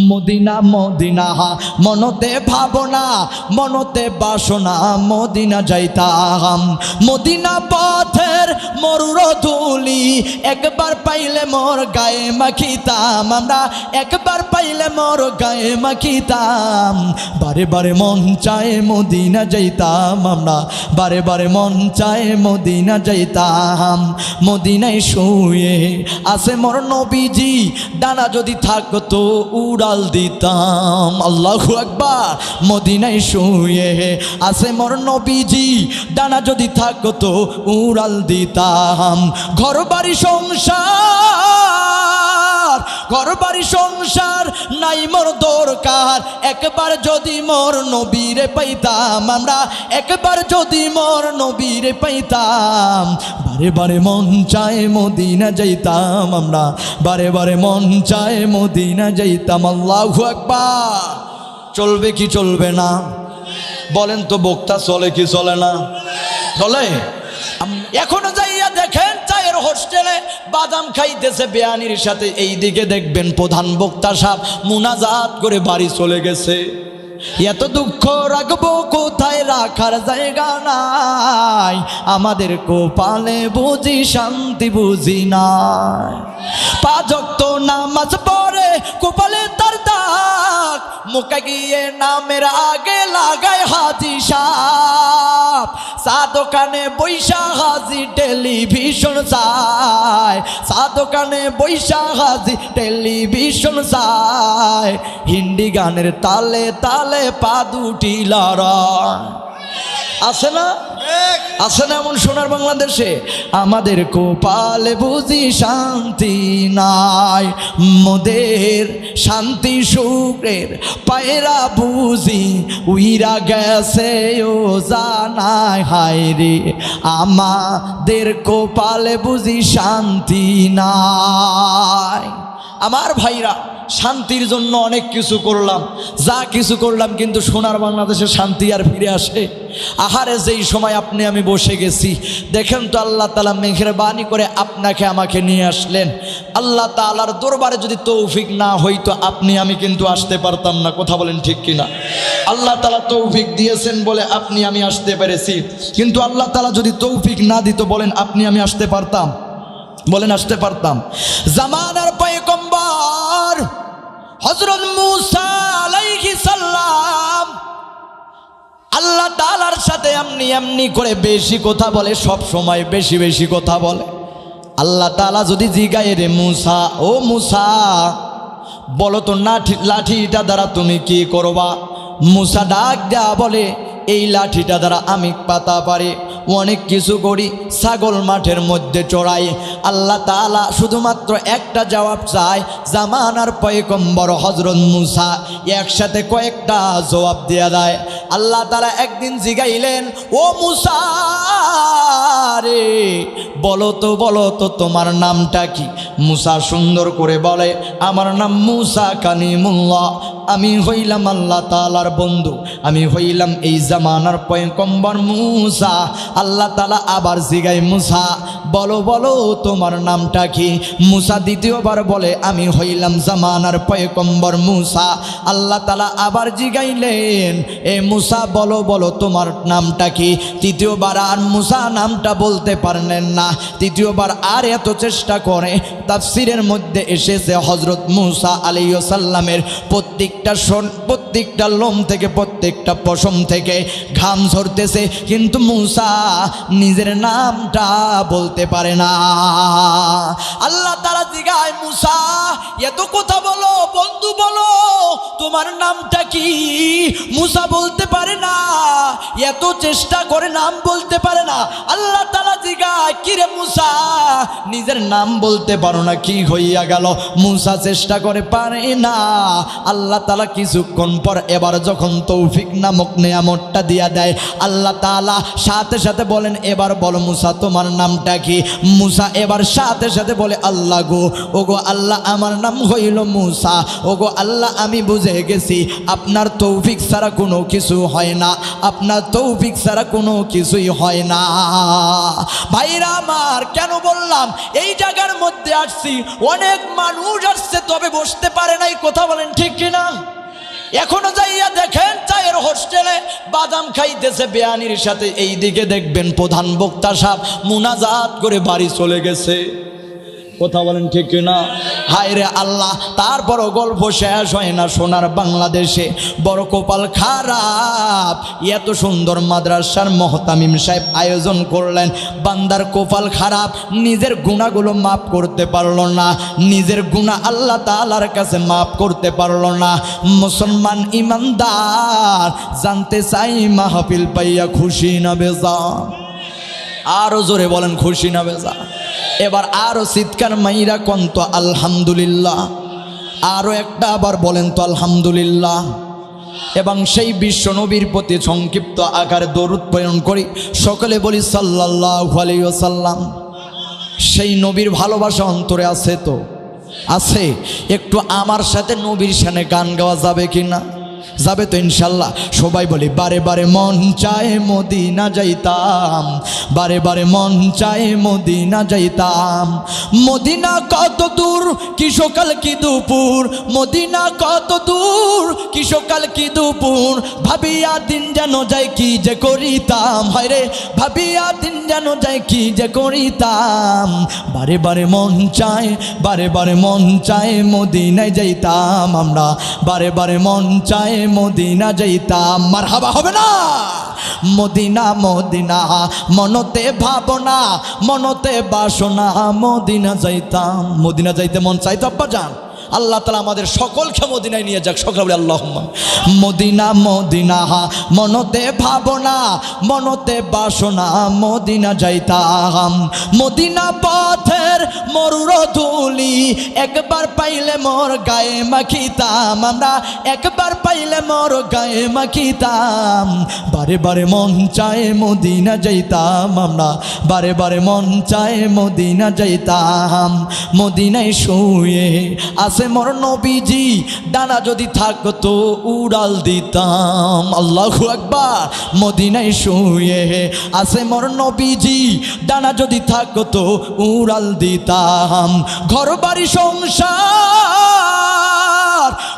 Medina Medina মনতে ভাবনা মনতে বাসনা মদিনা যাইতাম মদিনা পথের মরুর ধুলি একবার পাইলে মোর গায়ে মাখিতাম আমরা একবার পাইলে মোর গায়ে মাখিতাম বারে বারে মন চায় মদিনা যাইতাম আমরা বারে বারে মন চায় মদিনা যাইতাম মদিনায় শুয়ে আছে মোর নবীজি ডানা যদি থাকতো উড়াল দিতাম আল্লাহু আকবার মদিনায় শুয়ে আছে মোর নবীজি ডানা যদি থাকতো উড়াল দিতাম ঘর বাড়ি সংসার নাই মোর দরকার একবার যদি মোর নবীরে পাইতাম আমরা একবার যদি মোর নবীরে পাইতাম বারে বারে মন চায় মদিনা যাইতাম আমরা বারে বারে মন চায় মদিনা যাইতাম আল্লাহু আকবার চলবে কি চলবে না বলেন তো বক্তা চলে কি চলে না চলে এখনো যাইয়া দেখেন চায়ের হোস্টেলে বাদাম খাইতেছে বেয়ানির সাথে এই দিকে দেখবেন প্রধান বক্তা সাহেব মুনাজাত করে বাড়ি চলে গেছে এত দুঃখ রাখবো কোথায় রাখার জায়গা নাই আমাদের কপালে বুঝি শান্তি বুঝি নাই পাঁচ ওয়াক্ত নামাজ পড়ে কপালে তার দাগ মুখে গিয়ে নামের আগে লাগায় হাজি সাপ চা দোকানে বৈশা হাজি টেলিভিশন চায় চা দোকানে বৈশা হাজি টেলিভিশন চায় হিন্দি গানের তালে তালে পা দুটি লড়ায় আছে না আছে না এমন সোনার বাংলাদেশে আমাদের কপালে বুঝি শান্তি নাই মোদের শান্তি সুখের পায়রা বুঝি উইরা গেছে ও জানায় হায় রে আমাদের কপালে বুঝি শান্তি নাই আমার ভাইরা শান্তির জন্য অনেক কিছু করলাম যা কিছু করলাম কিন্তু সোনার বাংলাদেশে শান্তি আর ফিরে আসে আহারে যেই সময় আপনি আমি বসে গেছি দেখেন তো আল্লাহ তাআলা মেহেরবানি করে আপনাকে আমাকে নিয়ে আসলেন আল্লাহ তাআলার দরবারে যদি তৌফিক না হইতো আপনি আমি কিন্তু আসতে পারতাম না কথা বলেন ঠিক কিনা আল্লাহ তাআলা তৌফিক দিয়েছেন বলে আপনি আমি আসতে পেরেছি কিন্তু আল্লাহ তাআলা যদি তৌফিক না দিত বলেন আপনি আমি আসতে পারতাম বলেন আসতে পারতাম জামানার পয়গম্বর হযরত মূসা আলাইহিস সালাম আল্লাহ তাআলার সাথে এমনি করে বেশি কথা বলে সব সময় বেশি বেশি কথা বলে আল্লাহ তাআলা যদি জিগায় রে মূসা ও মূসা বলো তো লাঠিটা দ্বারা তুমি কি করবা মূসা ডাক দেয়া বলে এই লাঠিটা দ্বারা আমি পাতা পারি অনেক কিছু করি ছাগল মাঠের মধ্যে চড়াই আল্লাহ তাআলা শুধুমাত্র একটা জবাব চায় জামানার পয়গম্বর হযরত মূসা একসাথে কয়েকটা জবাব দেয়া দেয় আল্লাহ তাআলা একদিন জিগাইলেন ও মূসা রে বলো তো তোমার নামটা কি মূসা সুন্দর করে বলে আমার নাম মূসা কালিমুল্লাহ আমি হইলাম আল্লাহ তাআলার বন্ধু আমি হইলাম এই জামানার পয়গম্বর মূসা আল্লাহ তাআলা আবার জিগায় মূসা বলো তোমার নামটা কি মূসা দ্বিতীয়বার বলে আমি হইলাম জামানার পয়গম্বর মূসা আল্লাহ তাআলা আবার জিগাইলেন এ মূসা বলো তোমার নামটা কি তৃতীয়বার আর মূসা নামটা বলতে পারলেন না তৃতীয়বার আর এত চেষ্টা করে তাফসীরের মধ্যে এসেছে হযরত মূসা আলাইহিস সালামের প্রত্যেকটা লোম থেকে প্রত্যেকটা পশম থেকে ঘাম ঝরতেছে কিন্তু মূসা নিজের নামটা বলতে পারে না আল্লাহ তাআলা জিগায় মূসা এত কথা বলো বন্ধু বলো তোমার নামটা কি মূসা বলতে পারে না এত চেষ্টা করে নাম বলতে পারে না আল্লাহ তাআলা জিগায় কি রে মূসা নিজের নাম বলতে পারো না কি হইয়া গেল মূসা চেষ্টা করে পারে না আল্লাহ তাআলা কিছুক্ষণ পর এবার যখন তৌফিক নামক নিয়ামতটা দিয়া দেয় আল্লাহ তাআলা সাথে সাথে বলেন এবার বলো মূসা তোমার নামটা কি মূসা এবার সাথে সাথে বলে আল্লাহ গো ওগো আল্লাহ আমার নাম হইল মূসা ওগো আল্লাহ আমি বুঝে ভুলে গেছি আপনার তৌফিক ছাড়া কোনো কিছু হয় না, আপনার তৌফিক ছাড়া কোনো কিছুই হয় না। ভাইরা আমার, কেন বললাম এই জায়গার মধ্যে আসছি, অনেক মানুষ আসছে তবে বসতে পারে নাই, কথা বলেন ঠিক কিনা? এখনো যাইয়া দেখেন চায়ের হোস্টেলে বাদাম খাইতেছে বেয়ানির সাথে, এই দিকে দেখবেন প্রধান বক্তা সাহেব মুনাজাত করে বাড়ি চলে গেছে, কথা বলেন ঠিক কিনা? হায় রে আল্লাহ, তারপরও গল্প শেষ হয় না। সোনার বাংলাদেশে বড় কপাল খারাপ, এত সুন্দর মাদ্রাসার মহতামিম সাহেব আয়োজন করলেন, বান্দার কপাল খারাপ, নিজের গুনাহগুলো মাফ করতে পারল না, নিজের গুনাহ আল্লাহ তাআলার কাছে মাফ করতে পারল না। মুসলমান ইমানদার জানতে চাই মাহফিল পাইয়া খুশি না বেজার? আরো জোরে বলেন খুশি না বেজার? এবার আরো চিৎকার মাইরা কোন তো আলহামদুলিল্লাহ, আরো একটা আবার বলেন তো আলহামদুলিল্লাহ। এবং সেই বিশ্ব নবীর প্রতি সংক্ষিপ্ত আকারে দরুদ প্রেরণ করি, সকলে বলি সাল্লাল্লাহু আলাইহি ওয়াসাল্লাম। সেই নবীর ভালোবাসা অন্তরে আছে তো? আছে। একটু আমার সাথে নবীর শানে গান গাওয়া যাবে কিনা? যাবে তো ইনশাল্লাহ। সবাই বলি বারে বারে মন চায় মদিনা যাইতাম, বারে বারে মন চায় মদিনা যাইতাম। মদিনা কত দূর কি সকাল কি দুপুর, মদিনা কত দূর কি সকাল কি দুপুর, ভাবিয়া দিন যেন যায় কি যে করিতাম, হয় রে ভাবিয়া দিন যেন যায় কি যে করিতাম। বারে বারে মন চায়, বারে বারে মন চায় মদিনায় যাইতাম আমরা, বারে বারে মন চায় মদিনা যাইতাম। মারহাবা হবে না? মদিনা মদিনা মনতে ভাবনা, মনতে বাসনা, মদিনা যাইতাম। মদিনা যাইতে মন চাইতো আব্বা জান। আল্লাহ তাআলা আমাদের সকলকে মদিনায় নিয়ে যাক, সকলে বলে আল্লাহুম্মা। মদিনা মদিনা মনতে ভাবনা, মনতে বাসনা, মদিনা যাইতাম। মদিনা পথের মরুর ধুলি একবার পাইলে মোর গায়ে মাখিতাম আমরা, একবার পাইলে মোর গায়ে মাখিতাম। বারে বারে মন চায় মদিনা যাইতাম আমরা, বারে বারে মন চায় মদিনা যাইতাম। মদিনায় শুয়ে আছে মোর নবীজি, ডানা যদি থাকতো উড়াল দিতাম। আল্লাহু আকবার। মদিনায় শুয়ে আছে মোর নবীজি, ডানা যদি থাকতো উড়াল দিতাম। ঘর বাড়ি সংসার,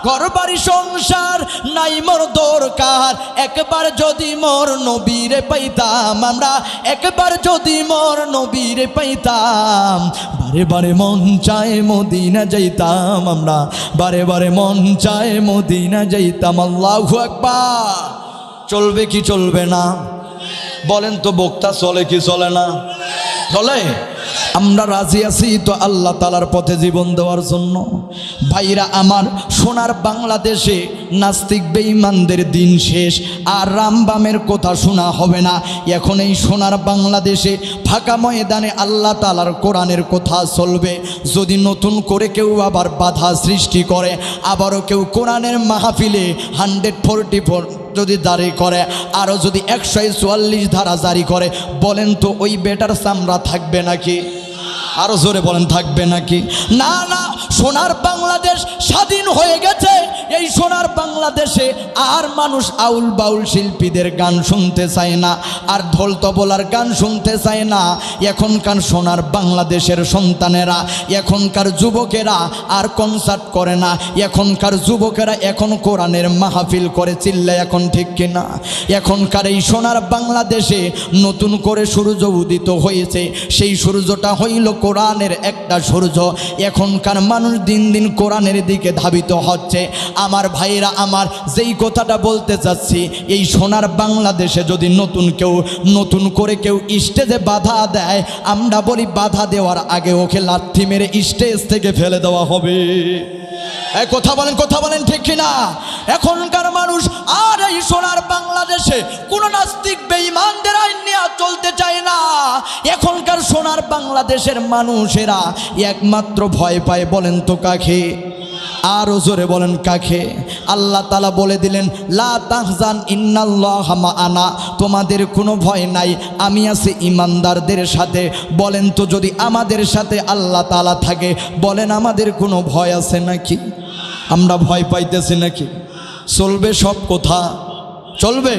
ঘর বাড়ি সংসার নাই মোর দরকার, একবার যদি মোর নবীরে পাইতাম আমরা, একবার যদি মোর নবীরে পাইতাম। বারে বারে মন চায় মদিনা যাইতাম আমরা, বারে বারে মন চায় মদিনা যাইতাম। আল্লাহু আকবার। চলবে কি চলবে না বলেন তো? বক্তা চলে কি চলে না? চলে। আমরা রাজি আছি তো আল্লাহ তাআলার পথে জীবন দেওয়ার জন্য। ভাইরা আমার, সোনার বাংলাদেশে নাস্তিক বেঈমানদের দিন শেষ, আর রামবামের কথা শোনা হবে না। এখন এই সোনার বাংলাদেশে ফাঁকা ময়দানে আল্লাহ তাআলার কোরআনের কথা চলবে। যদি নতুন করে কেউ আবার বাধা সৃষ্টি করে, আবারও কেউ কোরআনের মাহফিলে 144 যদি জারি করে, আরও যদি 144 ধারা জারি করে, বলেন তো ওই বেটার চামড়া থাকবে নাকি? আরো জোরে বলেন থাকবে নাকি? না না, সোনার বাংলাদেশ স্বাধীন হয়ে গেছে। এই সোনার বাংলাদেশে আর মানুষ আউল বাউল শিল্পীদের গান শুনতে চায় না, আর ঢোল তবলার গান শুনতে চায় না। এখনকার সোনার বাংলাদেশের সন্তানেরা, এখনকার যুবকেরা আর কনসার্ট করে না। এখনকার যুবকেরা এখন কোরআনের মাহফিল করে, চিল্লায় এখন ঠিক কিনা? এখনকার এই সোনার বাংলাদেশে নতুন করে সূর্য উদিত হয়েছে। সেই সূর্যটা হইল কোরআনের একটা সূর্য। এখনকার মানুষ দিন দিন কোরআনের দিকে ধাবিত হচ্ছে। আমার ভাইরা আমার, যেই কথাটা বলতে চাচ্ছি, এই সোনার বাংলাদেশে যদি নতুন করে কেউ স্টেজে বাধা দেয়, আমরা বলি বাধা দেওয়ার আগে ওকে লাথি মেরে স্টেজ থেকে ফেলে দেওয়া হবে। এই কথা বলেন ঠিক কিনা? এখনকার মানুষ আর এই সোনার বাংলাদেশে কোন নাস্তিক বেঈমানদের আইন নিয়ে চলতে চায় না। এখনকার সোনার বাংলাদেশের মানুষেরা একমাত্র ভয় পায়, বলেন তো কাকে? আরো জোরে বলেন কাকে? আল্লাহ তাআলা বলে দিলেন, লা তাহজান ইন্নাল্লাহা মাআনা, তোমাদের কোনো ভয় নাই, আমি আছি ইমানদারদের সাথে। বলেন তো, যদি আমাদের সাথে আল্লাহ তাআলা থাকে, বলেন আমাদের কোনো ভয় আছে নাকি? আমরা ভয় পাইতেছি নাকি? চলবে সব কথা চলবে।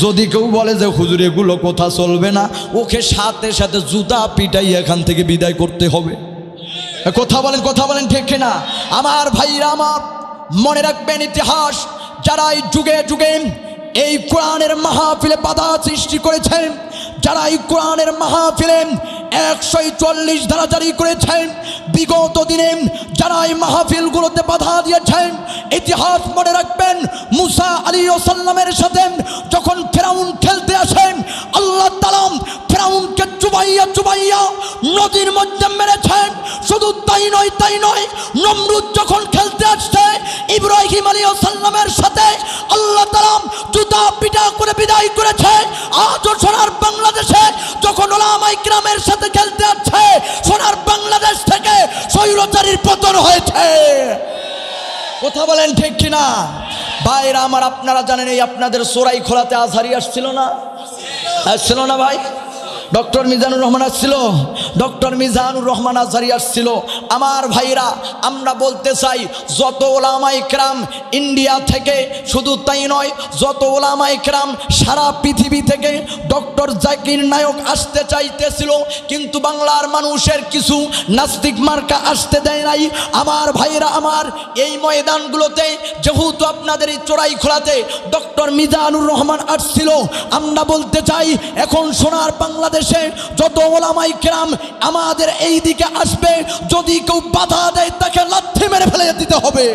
যদি কেউ বলে যে হুজুর এগুলো কথা চলবে না, ওকে সাথে সাথে জুতা পিটাই এখান থেকে বিদায় করতে হবে। কথা বলেন ঠিক কিনা? আমার ভাইরা আমার, মনে রাখবেন ইতিহাস, যারা এই যুগে যুগে এই কোরআনের মাহফিলে বাধা সৃষ্টি করেছেন, যারা এই কোরআনের মাহফিলে 140 ধারা জারি করেছেন, বিগত দিনে যারা এই মাহফিলগুলোতে বাধা দিয়েছেন, ইতিহাস মনে রাখবেন, মুসা আলাইহিস সালামের সাথে যখন ফেরাউন খেলতে আসেন, আল্লাহ তাআলা ফেরাউনকে চুবাইয়া নদীর মধ্যে মেরেছেন। শুধু তাই নয়, নমরুদ যখন খেলতে আসছে ইব্রাহিম আলাইহিস সালামের সাথে, আল্লাহ তাআলা জুতা পিটা করে বিদায় করেছে। আজও সোনার বাংলাদেশে যখন ওলামায়ে কিরামের সাথে খেলতে আসছে, সোনার বাংলাদেশ থেকে স্বৈরাচারীর পতন হয়েছে। কথা বলেন ঠিক কিনা? ভাইরা আমার, আপনারা জানেন এই আপনাদের সোরাই খোলাতে আজহারি আসছিল না ভাই? ডক্টর মিজানুর রহমান আসছিল, ডক্টর মিজানুর রহমান আজহারি আসছিল। আমার ভাইরা, আমরা বলতে চাই, যত ওলামায়ে কেরাম ইন্ডিয়া থেকে, শুধু তাই নয়, যত ওলামায়ে কেরাম সারা পৃথিবী থেকে ডক্টর জাকির নায়ক আসতে চাইতেছিল, কিন্তু বাংলার মানুষের কিছু নাস্তিক মার্কা আসতে দেয় নাই। আমার ভাইরা আমার, এই ময়দানগুলোতে যেহেতু আপনাদের এই চোরাই খোলাতে ডক্টর মিজানুর রহমান আসছিল, আমরা বলতে চাই, এখন সোনার বাংলাদেশে যত ওলামায়ে কেরাম আমাদের এই দিকে আসবে, যদি কেউ বাধা দেয় তাকে লাথি মেরে ফেলে দিতে হবে।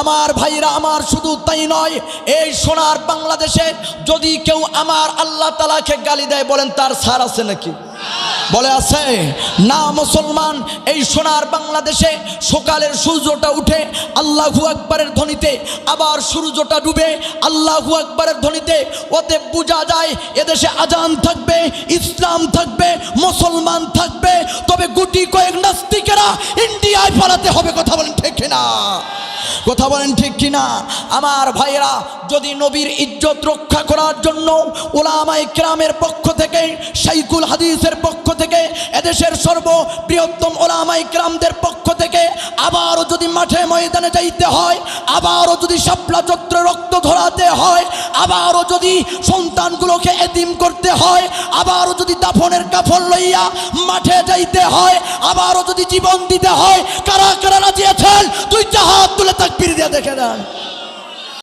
আমার ভাইরা আমার, শুধু তাই নয়, এই সোনার বাংলাদেশে যদি কেউ আমার আল্লাহ তাআলাকে গালি দেয়, বলেন তার ছাড় আছে নাকি? বলে আছে না? মুসলমান, এই সোনার বাংলাদেশে সকালের সূর্যটা উঠে আল্লাহু আকবারের ধ্বনিতে, আবার সূর্যটা ডুবে আল্লাহু আকবারের ধ্বনিতে। ওতে বোঝা যায় এদেশে আজান থাকবে, ইসলাম থাকবে, মুসলমান থাকবে, তবে গুটি কয়েক নাস্তিকেরা ইন্ডিয়ায় পালাতে হবে। কথা বলেন ঠিক কিনা? কথা বলেন ঠিক কিনা? আমার ভাইয়েরা, যদি নবীর ইজ্জত রক্ষা করার জন্য ওলামায়ে কেরামের পক্ষ থেকে, শাইখুল হাদিসের পক্ষ থেকে, এদেশের সর্ববৃহত্তম ওলামায়ে কেরামদের পক্ষ থেকে আবারও যদি মাঠে ময়দানে যাইতে হয়, আবারও যদি শাপলা চত্বরে রক্ত ধরাতে হয়, আবারও যদি সন্তানগুলোকে এতিম করতে হয়, আবারও যদি দাফনের কাফন লইয়া মাঠে যাইতে হয়, আবারও যদি জীবন দিতে হয়, কারা কারা রাজি আছেন? দুইটা হাত তুলে তাকবীর দিয়ে দেখে দেন।